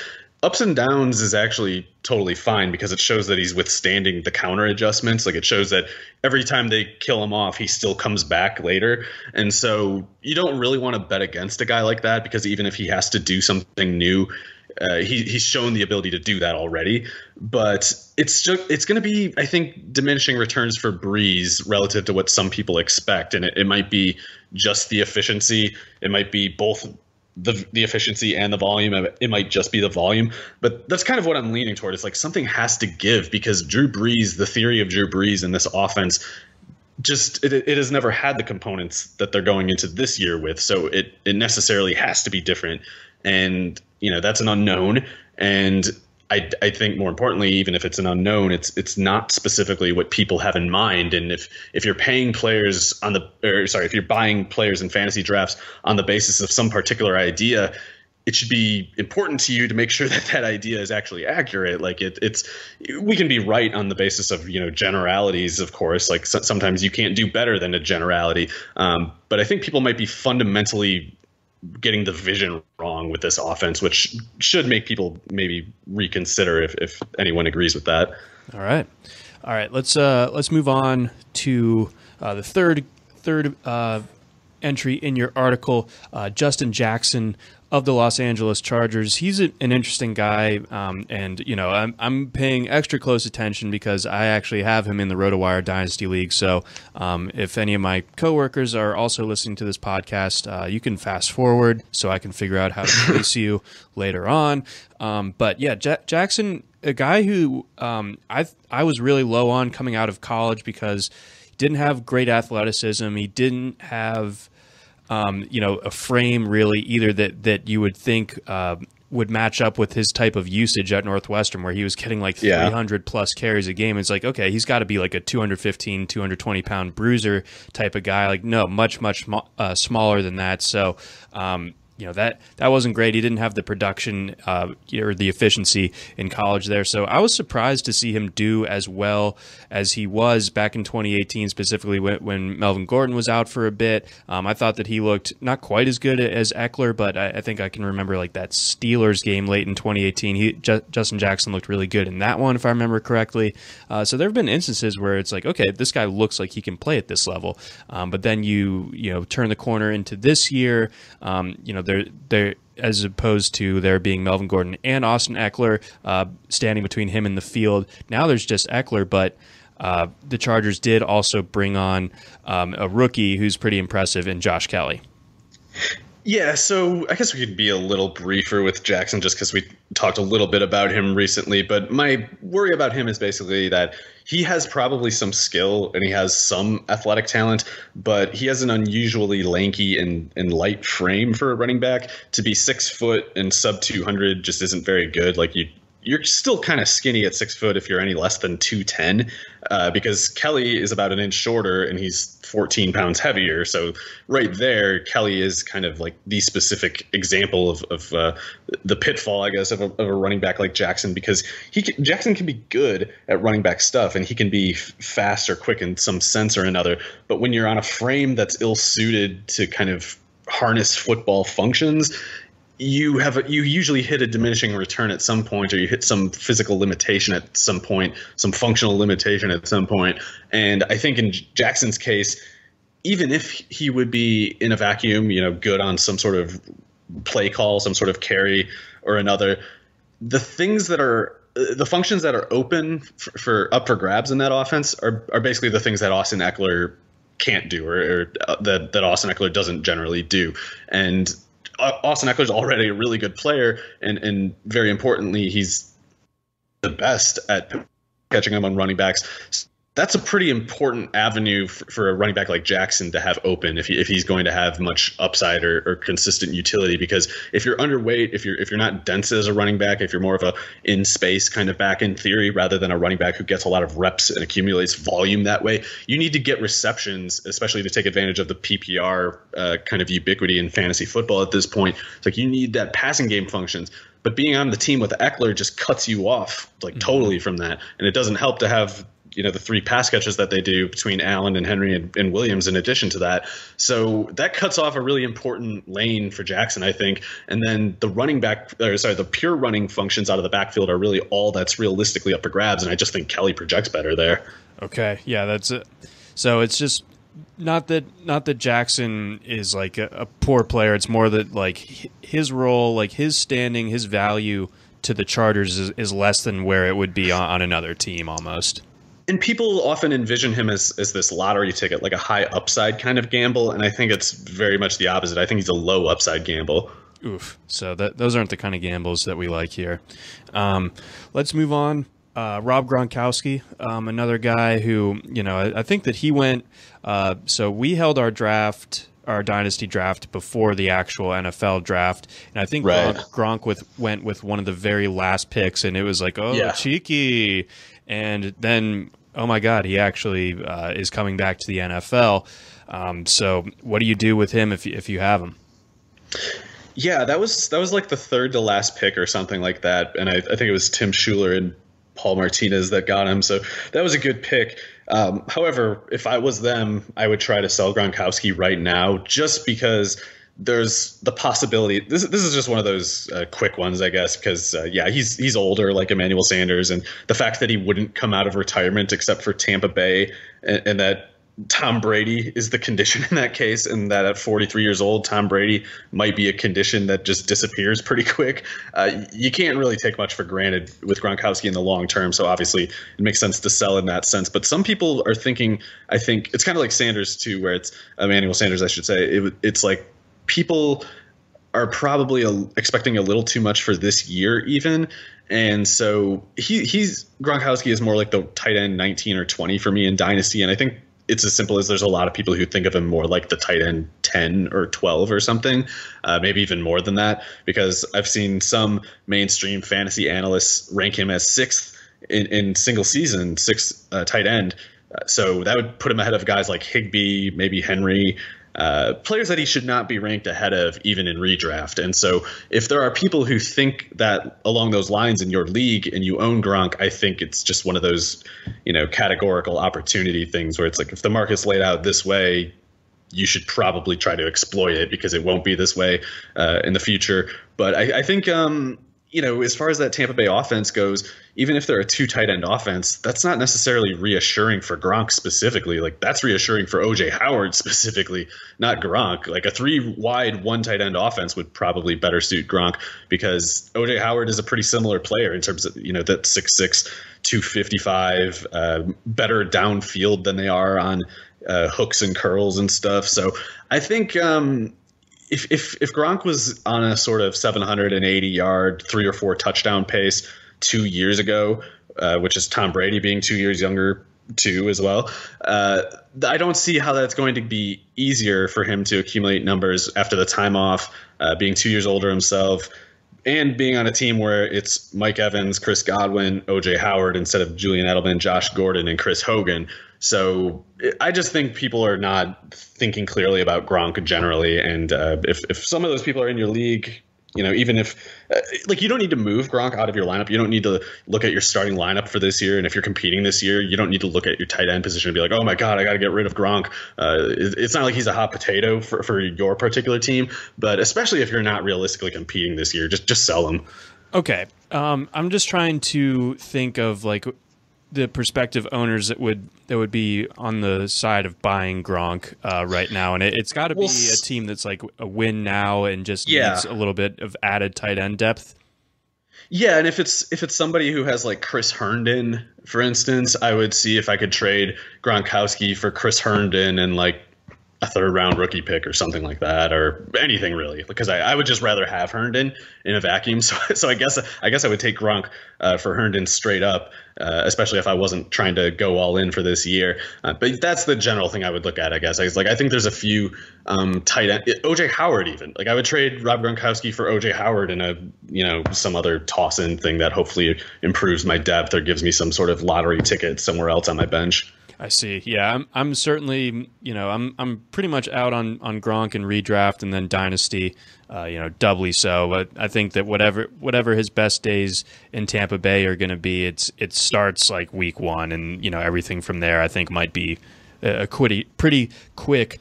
B: ups and downs is actually totally fine, because it shows that he's withstanding the counter adjustments. Like it shows that every time they kill him off, he still comes back later. And so you don't really want to bet against a guy like that, because even if he has to do something new, he's shown the ability to do that already. But it's going to be, I think, diminishing returns for Breeze relative to what some people expect. And it might be just the efficiency. It might be both the efficiency and the volume. It might just be the volume, but that's kind of what I'm leaning toward. It's like something has to give, because Drew Brees, the theory of Drew Brees in this offense, just it has never had the components that they're going into this year with. So it necessarily has to be different. And, that's an unknown. And I think more importantly, even if it's an unknown, it's not specifically what people have in mind. And if you're paying players if you're buying players in fantasy drafts on the basis of some particular idea, it should be important to you to make sure that that idea is actually accurate. Like we can be right on the basis of, generalities, of course. Like sometimes you can't do better than a generality. But I think people might be fundamentally getting the vision wrong with this offense, which should make people maybe reconsider if anyone agrees with that.
A: All right. Let's move on to the third entry in your article, Justin Jackson of the Los Angeles Chargers. He's an interesting guy, and I'm paying extra close attention because I actually have him in the RotoWire Dynasty League. So if any of my coworkers are also listening to this podcast, you can fast forward so I can figure out how to place you later on. But yeah, Jackson, a guy who I was really low on coming out of college because he didn't have great athleticism. He didn't have a frame really either that you would think would match up with his type of usage at Northwestern, where he was getting like 300 plus carries a game. It's like, okay, he's got to be like a 215, 220 pound bruiser type of guy. Like, no, much smaller than that. So, that wasn't great. He didn't have the production or the efficiency in college there. So I was surprised to see him do as well as he was back in 2018, specifically when Melvin Gordon was out for a bit. I thought that he looked not quite as good as Eckler, but I think I can remember like that Steelers game late in 2018. Justin Jackson looked really good in that one, if I remember correctly. So there have been instances where it's like, okay, this guy looks like he can play at this level. But then you turn the corner into this year, they're as opposed to there being Melvin Gordon and Austin Eckler standing between him and the field. Now there's just Eckler, but the Chargers did also bring on a rookie who's pretty impressive in Josh Kelly.
B: Yeah, so I guess we could be a little briefer with Jackson just because we talked a little bit about him recently. But my worry about him is basically that he has probably some skill and he has some athletic talent, but he has an unusually lanky and light frame for a running back. To be 6 foot and sub 200 just isn't very good. Like you're still kind of skinny at 6 foot if you're any less than 210, because Kelly is about an inch shorter and he's 14 pounds heavier. So right there, Kelly is kind of like the specific example of the pitfall, I guess, of a running back like Jackson, because Jackson can be good at running back stuff and he can be fast or quick in some sense or another. But when you're on a frame that's ill-suited to kind of harness football functions, you usually hit a diminishing return at some point, or you hit some physical limitation at some point, some functional limitation at some point. And I think in Jackson's case, even if he would be in a vacuum, good on some sort of play call, some sort of carry or another, the functions that are open for up for grabs in that offense are basically the things that Austin Eckler can't do, or that Austin Eckler doesn't generally do. And Austin Eckler's already a really good player, and very importantly, he's the best at catching them on running backs. that's a pretty important avenue for a running back like Jackson to have open if he's going to have much upside or consistent utility. Because if you're underweight, if you're not dense as a running back, if you're more of a in space kind of back in theory rather than a running back who gets a lot of reps and accumulates volume that way, you need to get receptions, especially to take advantage of the PPR kind of ubiquity in fantasy football at this point. It's like you need that passing game functions. But being on the team with Eckler just cuts you off like totally from that, and it doesn't help to have the 3 pass catches that they do between Allen and Henry and Williams in addition to that. So that cuts off a really important lane for Jackson, I think. And then the pure running functions out of the backfield are really all that's realistically up for grabs. And I just think Kelly projects better there.
A: Okay. Yeah, that's it. So it's just not that Jackson is like a poor player. It's more that like his role, like his standing, his value to the Chargers is less than where it would be on another team almost.
B: And people often envision him as this lottery ticket, like a high upside kind of gamble. And I think it's very much the opposite. I think he's a low upside gamble.
A: Oof. So those aren't the kind of gambles that we like here. Let's move on. Rob Gronkowski, another guy who, I think that he went. So we held our Dynasty draft before the actual NFL draft. And I think Gronk went with one of the very last picks. And it was like, cheeky. And then, oh my God, he actually is coming back to the NFL. So what do you do with him if you have him?
B: Yeah, that was like the third to last pick or something like that. And I think it was Tim Schuler and Paul Martinez that got him. So that was a good pick. However, if I was them, I would try to sell Gronkowski right now just because there's the possibility. This is just one of those quick ones, I guess, because he's older, like Emmanuel Sanders, and the fact that he wouldn't come out of retirement except for Tampa Bay, and that Tom Brady is the condition in that case, and that at 43 years old, Tom Brady might be a condition that just disappears pretty quick. You can't really take much for granted with Gronkowski in the long term, so obviously it makes sense to sell in that sense. But some people are thinking, I think it's kind of like Sanders too, where it's Emmanuel Sanders, I should say. It's like people are probably expecting a little too much for this year even. And so Gronkowski is more like the tight end 19 or 20 for me in Dynasty. And I think it's as simple as there's a lot of people who think of him more like the tight end 10 or 12 or something, maybe even more than that, because I've seen some mainstream fantasy analysts rank him as 6th in single season, 6th tight end. So that would put him ahead of guys like Higbee, maybe Henry, players that he should not be ranked ahead of even in redraft. And so if there are people who think that along those lines in your league and you own Gronk, I think it's just one of those, categorical opportunity things where it's like, if the market's laid out this way, you should probably try to exploit it because it won't be this way in the future. But I think, as far as that Tampa Bay offense goes, even if they're a 2 tight end offense, that's not necessarily reassuring for Gronk specifically. Like, that's reassuring for OJ Howard specifically, not Gronk. Like a 3 wide 1 tight end offense would probably better suit Gronk because OJ Howard is a pretty similar player in terms of, that 6'6", 255, better downfield than they are on hooks and curls and stuff. So I think if Gronk was on a sort of 780-yard, 3 or 4 touchdown pace 2 years ago, which is Tom Brady being 2 years younger too as well, I don't see how that's going to be easier for him to accumulate numbers after the time off, being 2 years older himself, and being on a team where it's Mike Evans, Chris Godwin, OJ Howard instead of Julian Edelman, Josh Gordon, and Chris Hogan. So I just think people are not thinking clearly about Gronk generally. And if some of those people are in your league, even if you don't need to move Gronk out of your lineup. You don't need to look at your starting lineup for this year. And if you're competing this year, you don't need to look at your tight end position and be like, oh my God, I got to get rid of Gronk. It's not like he's a hot potato for your particular team, but especially if you're not realistically competing this year, just sell him.
A: Okay. I'm just trying to think of the prospective owners that would be on the side of buying Gronk right now, and it's got to be a team that's like a win now and just needs a little bit of added tight end depth.
B: Yeah, and if it's somebody who has like Chris Herndon, for instance, I would see if I could trade Gronkowski for Chris Herndon and a third-round rookie pick or something like that, or anything really, because I would just rather have Herndon in a vacuum. So I guess I would take Gronk for Herndon straight up, especially if I wasn't trying to go all in for this year. But that's the general thing I would look at, I guess. I think there's a few tight end, OJ Howard even. Like I would trade Rob Gronkowski for OJ Howard in some other toss-in thing that hopefully improves my depth or gives me some sort of lottery ticket somewhere else on my bench.
A: I see. Yeah, I'm certainly, I'm pretty much out on Gronk and redraft and then Dynasty, doubly so. But I think that whatever his best days in Tampa Bay are going to be, it starts like week 1, and everything from there I think might be a pretty quick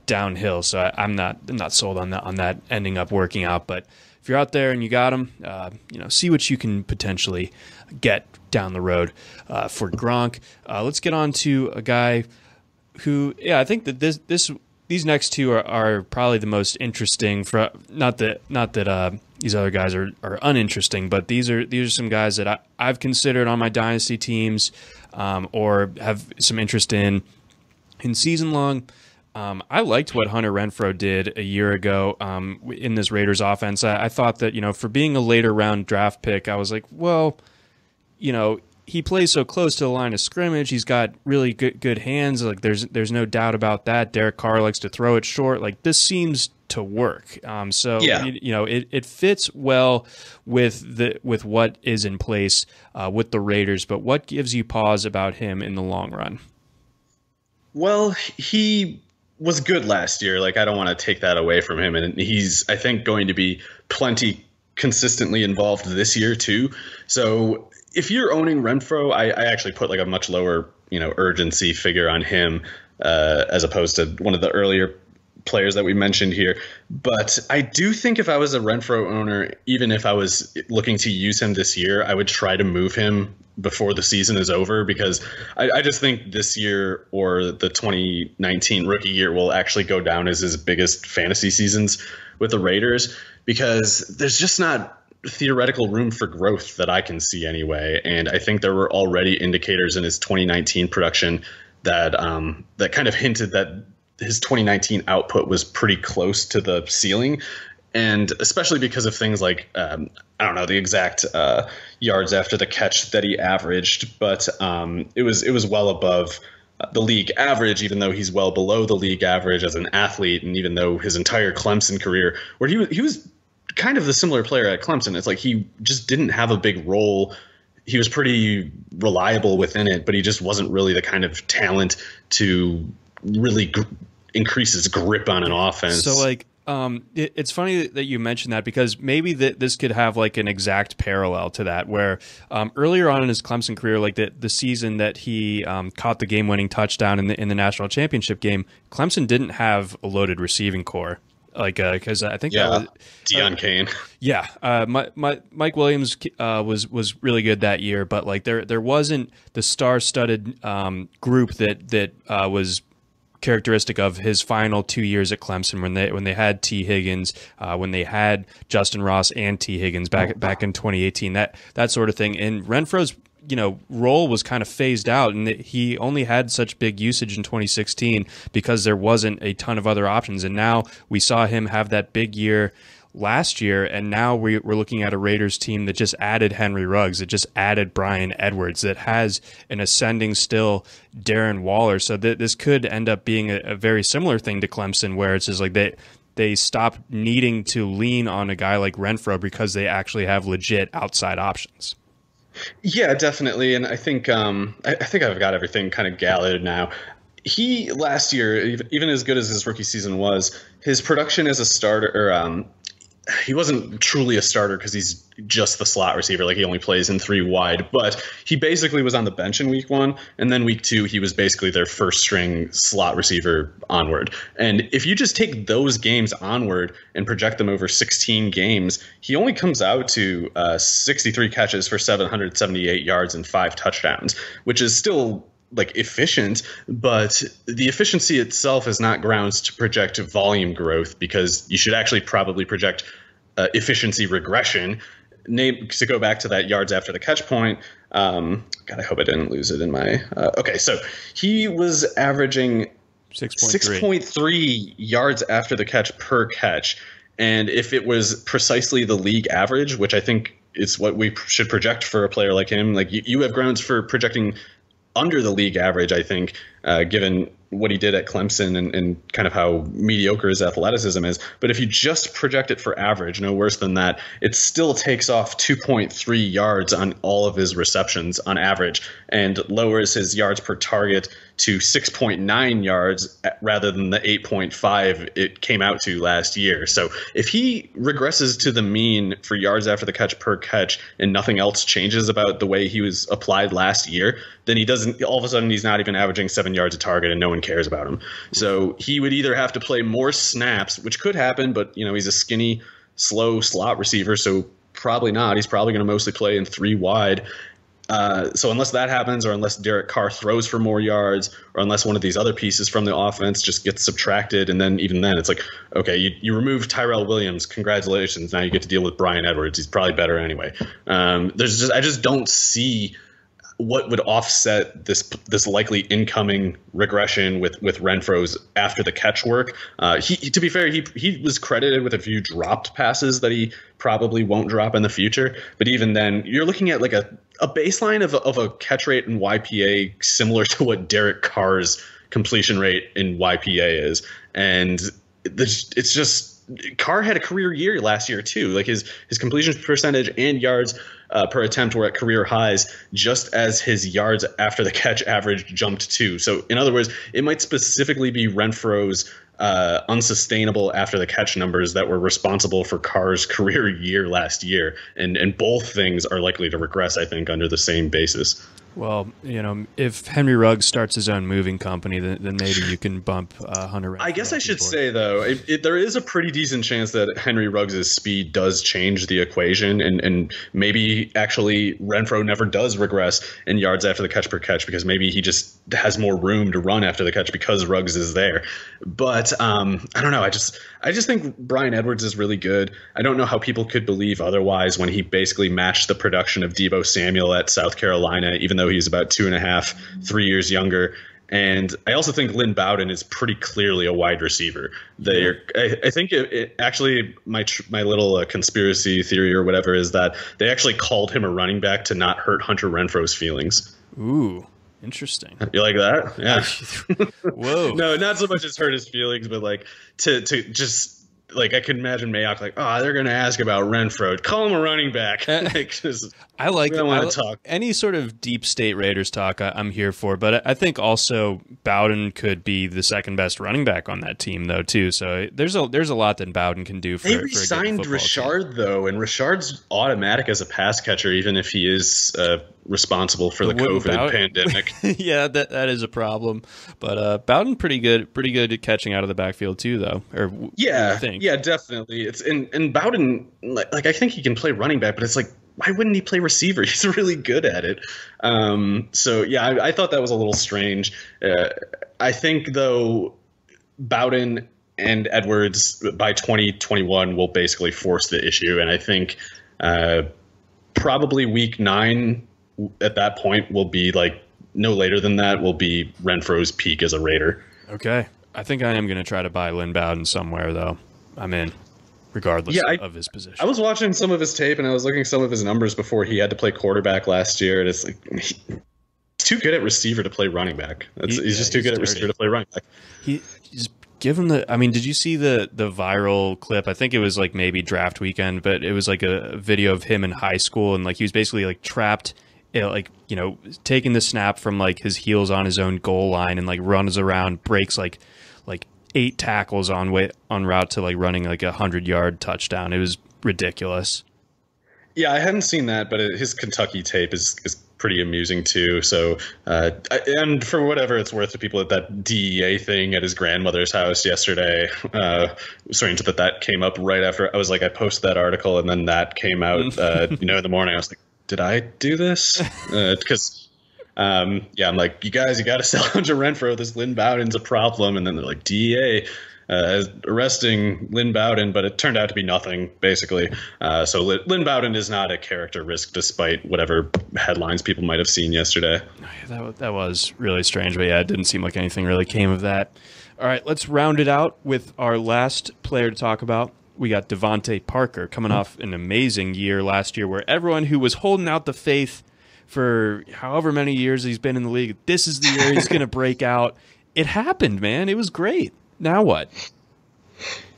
A: downhill. So I'm not sold on that ending up working out. But if you're out there and you got him, see what you can potentially get down the road for Gronk. Let's get on to a guy who, I think that these next two are probably the most interesting. For not that these other guys are uninteresting, but these are some guys that I've considered on my dynasty teams or have some interest in season long. I liked what Hunter Renfrow did a year ago in this Raiders offense. I thought that, for being a later round draft pick, I was like, well, he plays so close to the line of scrimmage. He's got really good hands. Like there's no doubt about that. Derek Carr likes to throw it short. Like this seems to work. It fits well with what is in place with the Raiders. But what gives you pause about him in the long run?
B: Well, he was good last year. Like I don't want to take that away from him, and he's I think going to be plenty consistently involved this year too. So if you're owning Renfrow, I actually put like a much lower, urgency figure on him as opposed to one of the earlier players that we mentioned here. But I do think if I was a Renfrow owner, even if I was looking to use him this year, I would try to move him before the season is over, because I just think this year or the 2019 rookie year will actually go down as his biggest fantasy seasons with the Raiders, because there's just not theoretical room for growth that I can see anyway. And I think there were already indicators in his 2019 production that that kind of hinted that his 2019 output was pretty close to the ceiling. And especially because of things like, I don't know the exact yards after the catch that he averaged, but it was well above the league average, even though he's well below the league average as an athlete. And even though his entire Clemson career, where he was kind of the similar player at Clemson, it's like he just didn't have a big role. He was pretty reliable within it, but he just wasn't really the kind of talent to really increase his grip on an offense.
A: So like, it's funny that you mentioned that, because maybe this could have like an exact parallel to that, where earlier on in his Clemson career, like the season that he caught the game-winning touchdown in the national championship game, Clemson didn't have a loaded receiving core. Like, because I think that was
B: Deion Kane.
A: Yeah, Mike Williams was really good that year, but like there wasn't the star-studded group that was characteristic of his final 2 years at Clemson, when they had T. Higgins, when they had Justin Ross and T. Higgins back in 2018, that sort of thing. And Renfro's role was kind of phased out, and he only had such big usage in 2016 because there wasn't a ton of other options. And now we saw him have that big year last year, and now we're looking at a Raiders team that just added Henry Ruggs, that just added Brian Edwards, that has an ascending still Darren Waller. So this could end up being a very similar thing to Clemson, where it's just like they stopped needing to lean on a guy like Renfrow because they actually have legit outside options.
B: Yeah, definitely. And I think I've got everything kind of gathered now. He last year, even as good as his rookie season was, his production as a starter, he wasn't truly a starter because he's just the slot receiver. Like he only plays in 3 wide, but he basically was on the bench in week 1. And then week 2, he was basically their first string slot receiver onward. And if you just take those games onward and project them over 16 games, he only comes out to 63 catches for 778 yards and 5 touchdowns, which is still like efficient, but the efficiency itself is not grounds to project volume growth, because you should actually probably project efficiency regression. To go back to that yards after the catch point, God, I hope I didn't lose it in my okay, so he was averaging
A: 6.3.
B: 6.3 yards after the catch per catch. And if it was precisely the league average, which I think is what we should project for a player like him, like you have grounds for projecting under the league average, I think, given what he did at Clemson and kind of how mediocre his athleticism is. But if you just project it for average, no worse than that, it still takes off 2.3 yards on all of his receptions on average and lowers his yards per target to 6.9 yards rather than the 8.5 it came out to last year. So if he regresses to the mean for yards after the catch per catch and nothing else changes about the way he was applied last year, then he doesn't, all of a sudden he's not even averaging 7 yards a target and no one cares about him. So he would either have to play more snaps, which could happen, but he's a skinny, slow slot receiver, so probably not. He's probably going to mostly play in 3 wide. So unless that happens, or unless Derek Carr throws for more yards, or unless one of these other pieces from the offense just gets subtracted, and then even then it's like, okay, you remove Tyrell Williams, congratulations, now you get to deal with Bryan Edwards. He's probably better anyway. I just don't see what would offset this likely incoming regression with Renfro's after the catch work. To be fair, he was credited with a few dropped passes that he probably won't drop in the future. But even then, you're looking at like a baseline of a catch rate in YPA similar to what Derek Carr's completion rate in YPA is. And it's just, Carr had a career year last year too. Like his completion percentage and yards per attempt were at career highs, just as his yards after the catch average jumped too. So in other words, it might specifically be Renfro's unsustainable after the catch numbers that were responsible for Carr's career year last year. And both things are likely to regress, I think, under the same basis.
A: Well, if Henry Ruggs starts his own moving company, then maybe you can bump Hunter Renfrow.
B: I guess I should say, though, there is a pretty decent chance that Henry Ruggs' speed does change the equation, and maybe actually Renfrow never does regress in yards after the catch per catch, because maybe he just has more room to run after the catch because Ruggs is there. But I don't know. I just think Bryan Edwards is really good. I don't know how people could believe otherwise when he basically matched the production of Deebo Samuel at South Carolina, even though he's about 2.5, 3 years younger. And I also think Lynn Bowden is pretty clearly a wide receiver. I think it actually, my little conspiracy theory or whatever is that they actually called him a running back to not hurt Hunter Renfrow's feelings.
A: Ooh, interesting.
B: You like that? Yeah.
A: Whoa.
B: No, not so much as hurt his feelings, but like to just. Like, I could imagine Mayock like, they're going to ask about Renfrow. Call him a running back.
A: I like any sort of deep state Raiders talk I'm here for. But I think also Bowden could be the second best running back on that team, though, too. So there's a lot that Bowden can do for a good football team. They re-signed
B: Richard, though, and Richard's automatic as a pass catcher, even if he is responsible for the COVID pandemic.
A: Yeah, that is a problem. But Bowden pretty good at catching out of the backfield, too, though.
B: Yeah, definitely. It's and Bowden, like I think he can play running back, but it's like, why wouldn't he play receiver? He's really good at it. So yeah, I thought that was a little strange. I think though Bowden and Edwards by 2021 will basically force the issue, and I think probably week 9 at that point will be like no later than that will be Renfro's peak as a Raider.
A: Okay, I think I am going to try to buy Lynn Bowden somewhere though. I'm in, regardless of his position.
B: I was watching some of his tape and I was looking at some of his numbers before he had to play quarterback last year, and it's like he's too good at receiver to play running back. He's just too good at receiver to play running back.
A: He's give him the. I mean, did you see the viral clip? I think it was like maybe draft weekend, but it was like a video of him in high school, and like he was basically like trapped, taking the snap from like his heels on his own goal line and like runs around, breaks like 8 tackles on route to like running like 100-yard touchdown. It was ridiculous.
B: Yeah, I hadn't seen that, but his Kentucky tape is pretty amusing too. So, and for whatever it's worth to people at that DEA thing at his grandmother's house yesterday, strange that came up right after I posted that article, and then that came out, in the morning. I was like, did I do this? Because. I'm like, you guys, you got to sell Hunter Renfrow. This Lynn Bowden's a problem. And then they're like, DEA. arresting Lynn Bowden, but it turned out to be nothing, basically. So Lynn Bowden is not a character risk, despite whatever headlines people might have seen yesterday.
A: That was really strange, but yeah, it didn't seem like anything really came of that. All right, let's round it out with our last player to talk about. We got Devontae Parker coming off an amazing year last year where everyone who was holding out the faith for however many years he's been in the league, this is the year he's going to break out. It happened, man. It was great. Now what?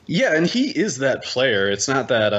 B: Yeah, and he is that player. It's not that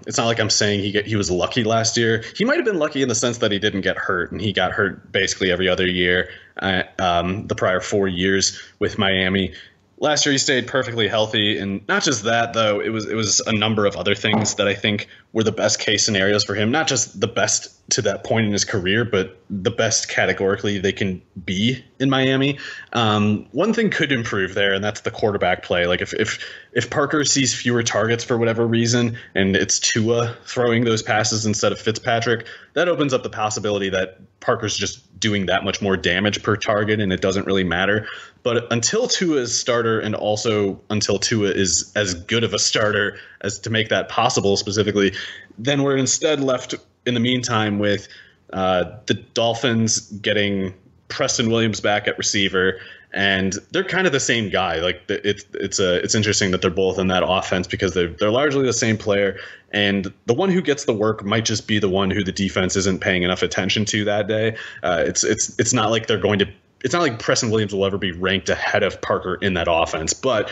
B: it's not like I'm saying he was lucky last year. He might have been lucky in the sense that he didn't get hurt, and he got hurt basically every other year. The prior 4 years with Miami. Last year he stayed perfectly healthy, and not just that though. It was a number of other things that I think were the best case scenarios for him. Not just the best to that point in his career, but the best categorically they can be in Miami. One thing could improve there, and that's the quarterback play. Like if Parker sees fewer targets for whatever reason, and it's Tua throwing those passes instead of Fitzpatrick, that opens up the possibility that Parker's just doing that much more damage per target, and it doesn't really matter. But until Tua is starter, and also until Tua is as good of a starter as to make that possible specifically, then we're instead left in the meantime with the Dolphins getting Preston Williams back at receiver, and they're kind of the same guy. Like it's interesting that they're both in that offense because they're largely the same player, and the one who gets the work might just be the one who the defense isn't paying enough attention to that day. It's not like they're going to. It's not like Preston Williams will ever be ranked ahead of Parker in that offense, but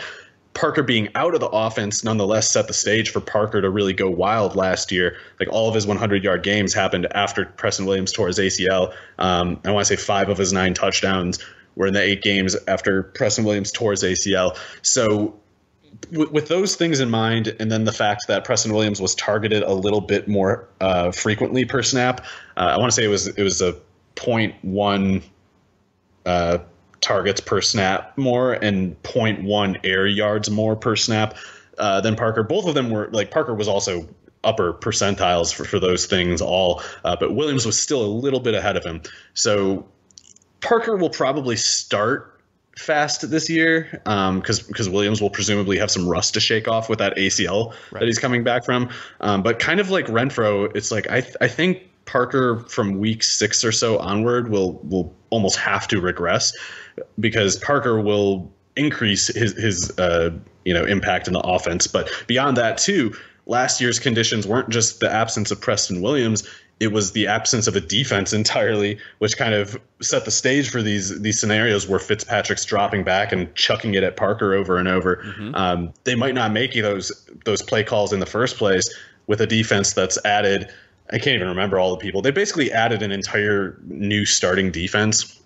B: Parker being out of the offense nonetheless set the stage for Parker to really go wild last year. Like all of his 100-yard games happened after Preston Williams tore his ACL. I want to say 5 of his 9 touchdowns were in the 8 games after Preston Williams tore his ACL. So with those things in mind, and then the fact that Preston Williams was targeted a little bit more frequently per snap, I want to say it was a 0.1 targets per snap more and 0.1 air yards more per snap than Parker. Both of them were like Parker was also upper percentiles for those things all, but Williams was still a little bit ahead of him. So Parker will probably start fast this year because Williams will presumably have some rust to shake off with that ACL that he's coming back from. But kind of like Renfrow, it's like I think Parker from week 6 or so onward will almost have to regress because Parker will increase his impact in the offense. But beyond that too, last year's conditions weren't just the absence of Preston Williams. It was the absence of a defense entirely, which kind of set the stage for these scenarios where Fitzpatrick's dropping back and chucking it at Parker over and over. Mm-hmm. They might not make those play calls in the first place with a defense that's added. I can't even remember all the people. They basically added an entire new starting defense,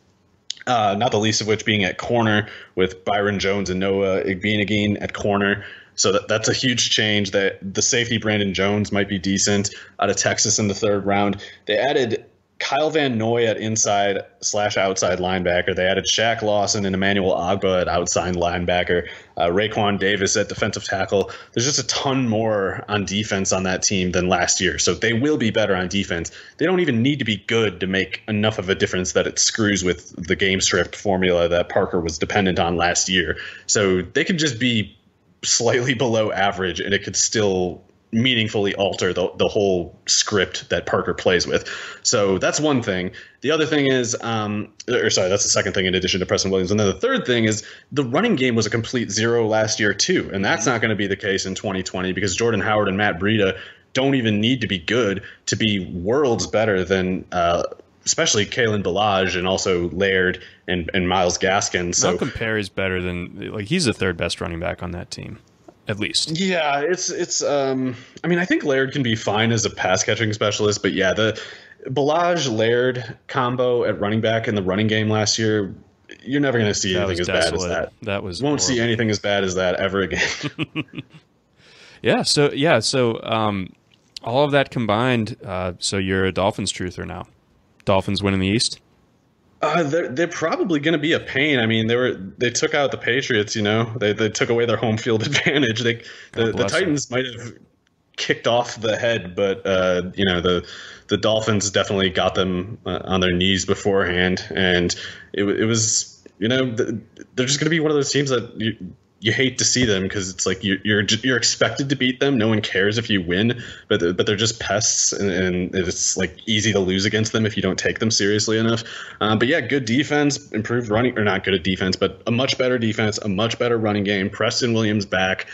B: not the least of which being at corner with Byron Jones and Noah Igbinoghene at corner. So that's a huge change. That the safety Brandon Jones might be decent out of Texas in the 3rd round. They added Kyle Van Noy at inside/outside linebacker. They added Shaq Lawson and Emmanuel Ogbah at outside linebacker. Raekwon Davis at defensive tackle. There's just a ton more on defense on that team than last year. So they will be better on defense. They don't even need to be good to make enough of a difference that it screws with the game script formula that Parker was dependent on last year. So they could just be slightly below average and it could still meaningfully alter the whole script that Parker plays with. So that's one thing. The other thing is, that's the second thing in addition to Preston Williams. And then the third thing is the running game was a complete zero last year too. And that's not going to be the case in 2020 because Jordan Howard and Matt Breida don't even need to be good to be worlds better than especially Kalen Ballage and also Laird and Myles Gaskin. So
A: Malcolm Perry's better than he's the 3rd best running back on that team. At least.
B: Yeah, it's I mean, I think Laird can be fine as a pass catching specialist, but yeah, the Ballage Laird combo at running back in the running game last year, you're never going to see anything as bad as that.
A: That was
B: won't horrible. See anything as bad as that ever again.
A: So all of that combined, so you're a Dolphins truther now. Dolphins winning the East?
B: They're probably going to be a pain. I mean, they took out the Patriots. They took away their home field advantage. The Titans might have kicked off the head, but the Dolphins definitely got them on their knees beforehand, and it was they're just going to be one of those teams that you hate to see them because it's like you're expected to beat them. No one cares if you win, but they're just pests, and it's like easy to lose against them if you don't take them seriously enough. But yeah, good defense, improved running, or not good at defense, but a much better defense, a much better running game. Preston Williams back.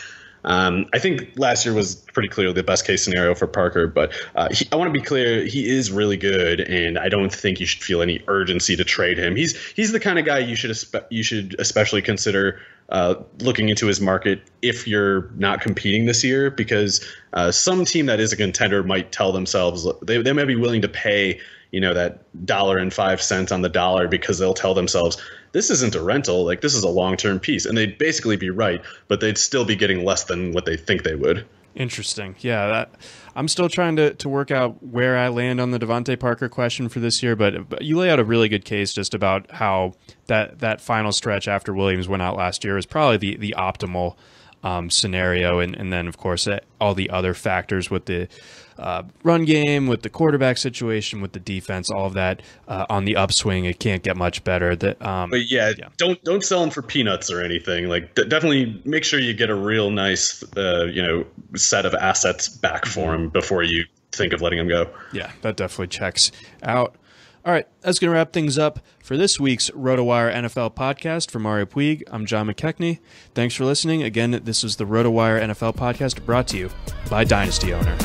B: I think last year was pretty clearly the best case scenario for Parker, but I want to be clear, he is really good, and I don't think you should feel any urgency to trade him. He's the kind of guy you should especially consider looking into his market if you're not competing this year, because some team that is a contender might tell themselves they might be willing to pay that $1.05 on the dollar, because they'll tell themselves this isn't a rental, like this is a long-term piece, and they'd basically be right, but they'd still be getting less than what they think they would.
A: Interesting. Yeah, I'm still trying to work out where I land on the Devontae Parker question for this year, but you lay out a really good case just about how that final stretch after Williams went out last year is probably the optimal scenario, and then of course all the other factors with the run game, with the quarterback situation, with the defense, all of that on the upswing. It can't get much better. But yeah, don't sell them for peanuts or anything. Like definitely make sure you get a real nice set of assets back for him before you think of letting him go. Yeah, that definitely checks out. All right, that's going to wrap things up for this week's RotoWire NFL podcast. For Mario Puig, I'm John McKechnie. Thanks for listening. Again, this is the RotoWire NFL podcast brought to you by Dynasty Owner.